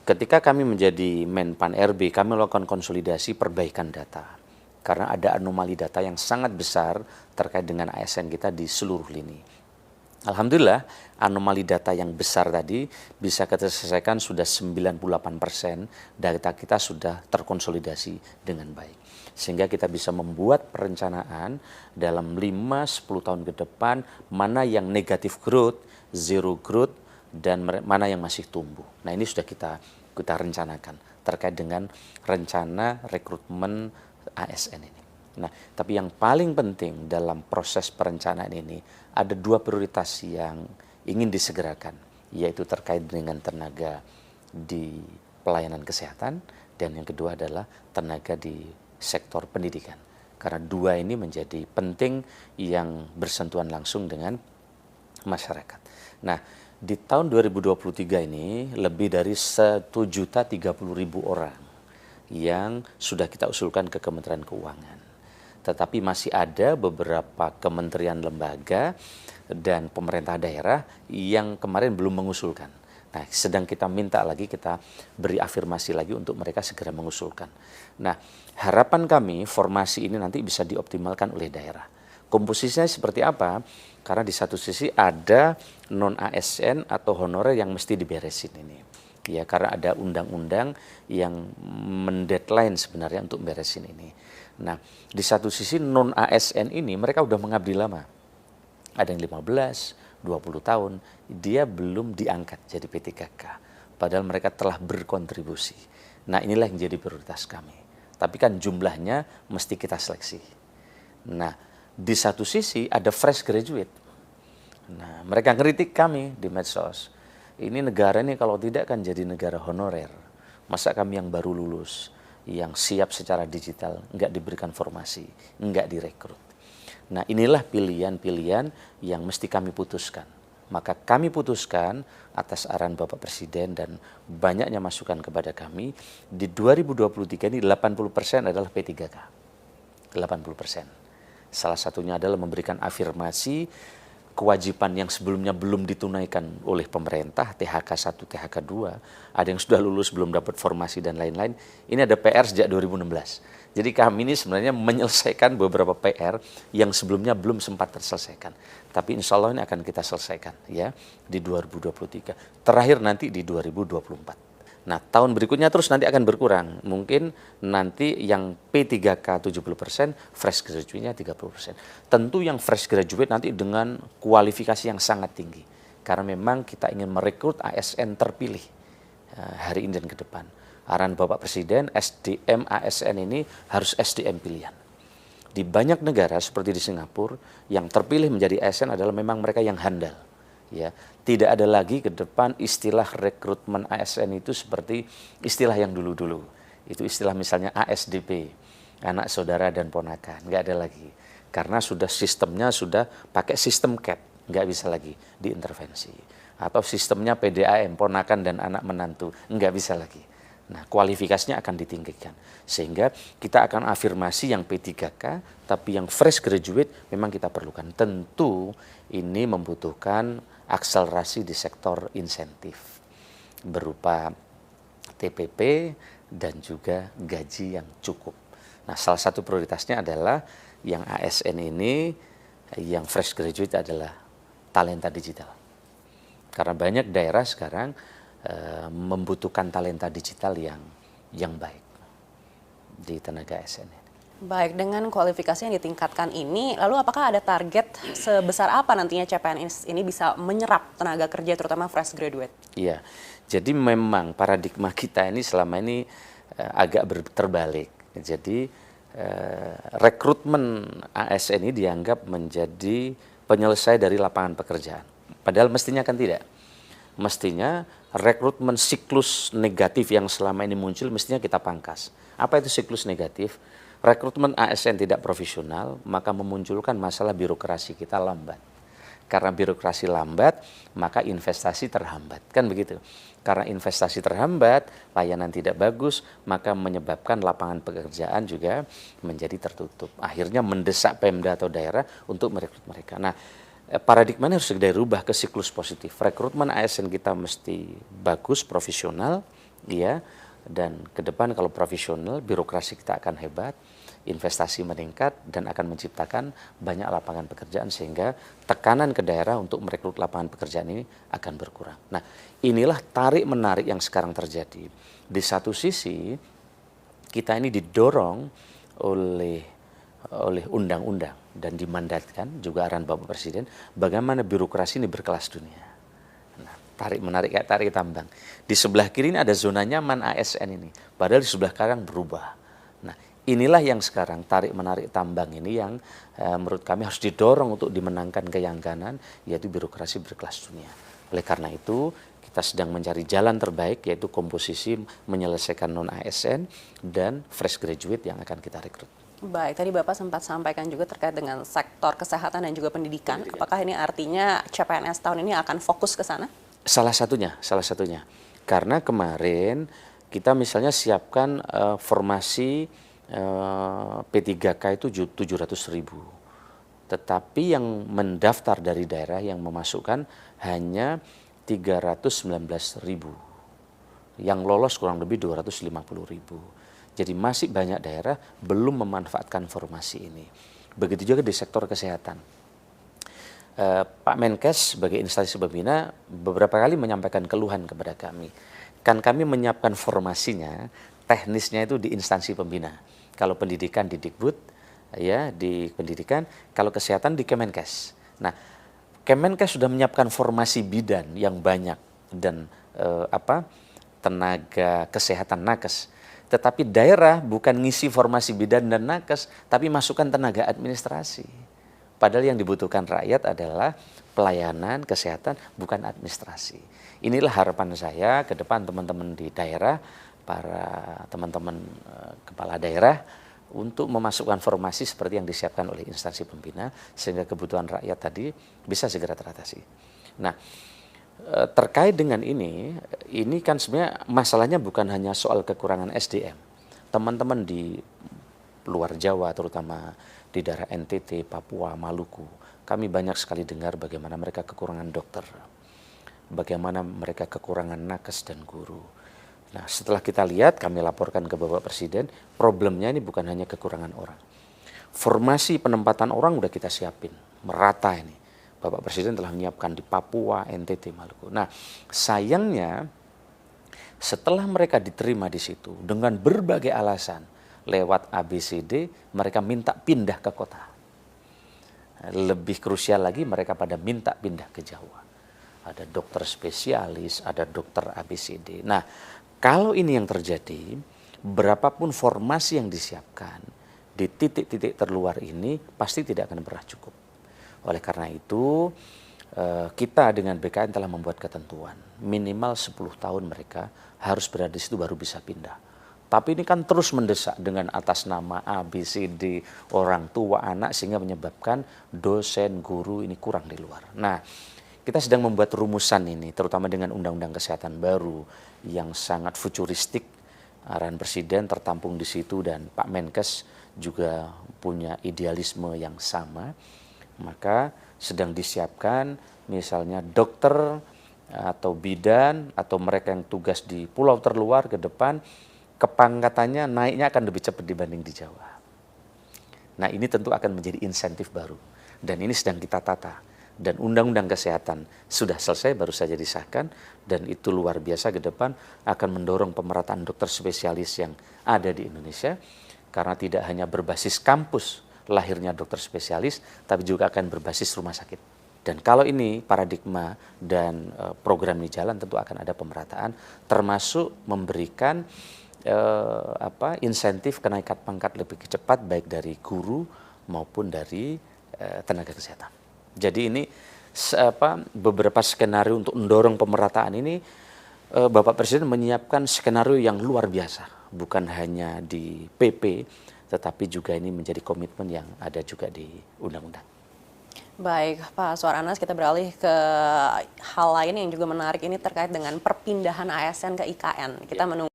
ketika kami menjadi Menpan RB, kami melakukan konsolidasi perbaikan data. Karena ada anomali data yang sangat besar terkait dengan ASN kita di seluruh lini. Alhamdulillah, anomali data yang besar tadi bisa kita selesaikan sudah 98% data kita sudah terkonsolidasi dengan baik. Sehingga kita bisa membuat perencanaan dalam 5-10 tahun ke depan mana yang negatif growth, zero growth, dan mana yang masih tumbuh. Nah ini sudah kita rencanakan terkait dengan rencana rekrutmen ASN ini. Nah, tapi yang paling penting dalam proses perencanaan ini ada dua prioritas yang ingin disegerakan, yaitu terkait dengan tenaga di pelayanan kesehatan dan yang kedua adalah tenaga di sektor pendidikan. Karena dua ini menjadi penting yang bersentuhan langsung dengan masyarakat. Nah, di tahun 2023 ini lebih dari 1.030.000 orang yang sudah kita usulkan ke Kementerian Keuangan. Tetapi masih ada beberapa kementerian lembaga dan pemerintah daerah yang kemarin belum mengusulkan. Nah, sedang kita minta lagi, kita beri afirmasi lagi untuk mereka segera mengusulkan. Nah, harapan kami formasi ini nanti bisa dioptimalkan oleh daerah. Komposisinya seperti apa? Karena di satu sisi ada non-ASN atau honorer yang mesti diberesin ini. Ya, karena ada undang-undang yang mendeadline sebenarnya untuk beresin ini. Nah, di satu sisi non-ASN ini mereka udah mengabdi lama. Ada yang 15, 20 tahun, dia belum diangkat jadi P3K. Padahal mereka telah berkontribusi. Nah, inilah yang jadi prioritas kami. Tapi kan jumlahnya mesti kita seleksi. Nah, di satu sisi ada fresh graduate. Nah, mereka ngeritik kami di medsos. Ini negara ini kalau tidak kan jadi negara honorer. Masa kami yang baru lulus, yang siap secara digital, nggak diberikan formasi, nggak direkrut. Nah inilah pilihan-pilihan yang mesti kami putuskan. Maka kami putuskan atas arahan Bapak Presiden dan banyaknya masukan kepada kami, di 2023 ini 80% adalah P3K. 80%. Salah satunya adalah memberikan afirmasi kewajiban yang sebelumnya belum ditunaikan oleh pemerintah, THK 1, THK 2, ada yang sudah lulus belum dapat formasi dan lain-lain. Ini ada PR sejak 2016. Jadi kami ini sebenarnya menyelesaikan beberapa PR yang sebelumnya belum sempat terselesaikan. Tapi insya Allah ini akan kita selesaikan ya di 2023. Terakhir nanti di 2024. Nah, tahun berikutnya terus nanti akan berkurang. Mungkin nanti yang P3K 70%, fresh graduate-nya 30%. Tentu yang fresh graduate nanti dengan kualifikasi yang sangat tinggi. Karena memang kita ingin merekrut ASN terpilih hari ini dan ke depan. Arahan Bapak Presiden, SDM ASN ini harus SDM pilihan. Di banyak negara seperti di Singapura, yang terpilih menjadi ASN adalah memang mereka yang handal. Ya, tidak ada lagi ke depan istilah rekrutmen ASN itu seperti istilah yang dulu-dulu. Itu istilah misalnya ASDP, anak saudara dan ponakan, nggak ada lagi. Karena sudah sistemnya sudah pakai sistem CAP, nggak bisa lagi diintervensi. Atau sistemnya PDAM, ponakan dan anak menantu, nggak bisa lagi. Nah, kualifikasinya akan ditinggikan. Sehingga kita akan afirmasi yang P3K, tapi yang fresh graduate memang kita perlukan. Tentu ini membutuhkan akselerasi di sektor insentif berupa TPP dan juga gaji yang cukup. Nah, salah satu prioritasnya adalah yang ASN ini, yang fresh graduate adalah talenta digital. Karena banyak daerah sekarang membutuhkan talenta digital yang baik di tenaga ASN ini. Baik, dengan kualifikasi yang ditingkatkan ini, lalu apakah ada target sebesar apa nantinya CPNS ini bisa menyerap tenaga kerja terutama fresh graduate? Iya, jadi memang paradigma kita ini selama ini agak terbalik. Jadi rekrutmen ASN ini dianggap menjadi penyelesai dari lapangan pekerjaan. Padahal mestinya kan tidak. Mestinya rekrutmen siklus negatif yang selama ini muncul mestinya kita pangkas. Apa itu siklus negatif? Rekrutmen ASN tidak profesional, maka memunculkan masalah birokrasi kita lambat. Karena birokrasi lambat, maka investasi terhambat. Kan begitu. Karena investasi terhambat, layanan tidak bagus, maka menyebabkan lapangan pekerjaan juga menjadi tertutup. Akhirnya mendesak Pemda atau daerah untuk merekrut mereka. Nah, paradigmanya harus segera dirubah ke siklus positif. Rekrutmen ASN kita mesti bagus, profesional, ya. Dan ke depan kalau profesional, birokrasi kita akan hebat, investasi meningkat, dan akan menciptakan banyak lapangan pekerjaan sehingga tekanan ke daerah untuk merekrut lapangan pekerjaan ini akan berkurang. Nah, inilah tarik-menarik yang sekarang terjadi. Di satu sisi, kita ini didorong oleh undang-undang dan dimandatkan juga arahan Bapak Presiden bagaimana birokrasi ini berkelas dunia. Nah, tarik menarik kayak tarik tambang. Di sebelah kiri ini ada zona nyaman ASN ini, padahal di sebelah kanan berubah. Nah, inilah yang sekarang tarik menarik tambang ini yang menurut kami harus didorong untuk dimenangkan ke yang kanan, yaitu birokrasi berkelas dunia. Oleh karena itu, kita sedang mencari jalan terbaik, yaitu komposisi menyelesaikan non-ASN dan fresh graduate yang akan kita rekrut. Baik, tadi Bapak sempat sampaikan juga terkait dengan sektor kesehatan dan juga pendidikan. Apakah ini artinya CPNS tahun ini akan fokus ke sana? Salah satunya. Karena kemarin kita misalnya siapkan formasi P3K itu 700.000. Tetapi yang mendaftar dari daerah yang memasukkan hanya 319.000. Yang lolos kurang lebih 250.000. Jadi masih banyak daerah belum memanfaatkan formasi ini. Begitu juga di sektor kesehatan. Pak Menkes sebagai instansi pembina beberapa kali menyampaikan keluhan kepada kami. Kan kami menyiapkan formasinya, teknisnya itu di instansi pembina. Kalau pendidikan di Dikbud, ya di pendidikan, kalau kesehatan di Kemenkes. Nah, Kemenkes sudah menyiapkan formasi bidan yang banyak dan tenaga kesehatan nakes. Tetapi daerah bukan ngisi formasi bidan dan nakes, tapi masukkan tenaga administrasi. Padahal yang dibutuhkan rakyat adalah pelayanan kesehatan, bukan administrasi. Inilah harapan saya ke depan teman-teman di daerah, para teman-teman kepala daerah, untuk memasukkan formasi seperti yang disiapkan oleh instansi pembina, sehingga kebutuhan rakyat tadi bisa segera teratasi. Nah, terkait dengan ini kan sebenarnya masalahnya bukan hanya soal kekurangan SDM. Teman-teman di luar Jawa, terutama di daerah NTT, Papua, Maluku, kami banyak sekali dengar bagaimana mereka kekurangan dokter, bagaimana mereka kekurangan nakes dan guru. Nah, setelah kita lihat, kami laporkan ke Bapak Presiden, problemnya ini bukan hanya kekurangan orang. Formasi penempatan orang udah kita siapin, merata ini. Bapak Presiden telah menyiapkan di Papua, NTT, Maluku. Nah, sayangnya setelah mereka diterima di situ dengan berbagai alasan lewat ABCD, mereka minta pindah ke kota. Lebih krusial lagi, mereka pada minta pindah ke Jawa. Ada dokter spesialis, ada dokter ABCD. Nah, kalau ini yang terjadi, berapapun formasi yang disiapkan di titik-titik terluar ini pasti tidak akan pernah cukup. Oleh karena itu, kita dengan BKN telah membuat ketentuan. Minimal 10 tahun mereka harus berada di situ baru bisa pindah. Tapi ini kan terus mendesak dengan atas nama A, B, C, D, orang tua, anak, sehingga menyebabkan dosen, guru ini kurang di luar. Nah, kita sedang membuat rumusan ini, terutama dengan Undang-Undang Kesehatan baru yang sangat futuristik. Arahan Presiden tertampung di situ dan Pak Menkes juga punya idealisme yang sama. Maka sedang disiapkan misalnya dokter atau bidan atau mereka yang tugas di pulau terluar ke depan, kepangkatannya naiknya akan lebih cepat dibanding di Jawa. Nah, ini tentu akan menjadi insentif baru dan ini sedang kita tata. Dan Undang-Undang Kesehatan sudah selesai, baru saja disahkan, dan itu luar biasa ke depan akan mendorong pemerataan dokter spesialis yang ada di Indonesia, karena tidak hanya berbasis kampus lahirnya dokter spesialis, tapi juga akan berbasis rumah sakit. Dan kalau ini paradigma dan program ini jalan, tentu akan ada pemerataan, termasuk memberikan insentif kenaikan pangkat lebih cepat, baik dari guru maupun dari tenaga kesehatan. Jadi ini beberapa skenario untuk mendorong pemerataan ini, Bapak Presiden menyiapkan skenario yang luar biasa, bukan hanya di PP, tetapi juga ini menjadi komitmen yang ada juga di undang-undang. Baik, Pak Suaranas, kita beralih ke hal lain yang juga menarik ini terkait dengan perpindahan ASN ke IKN. Kita menunggu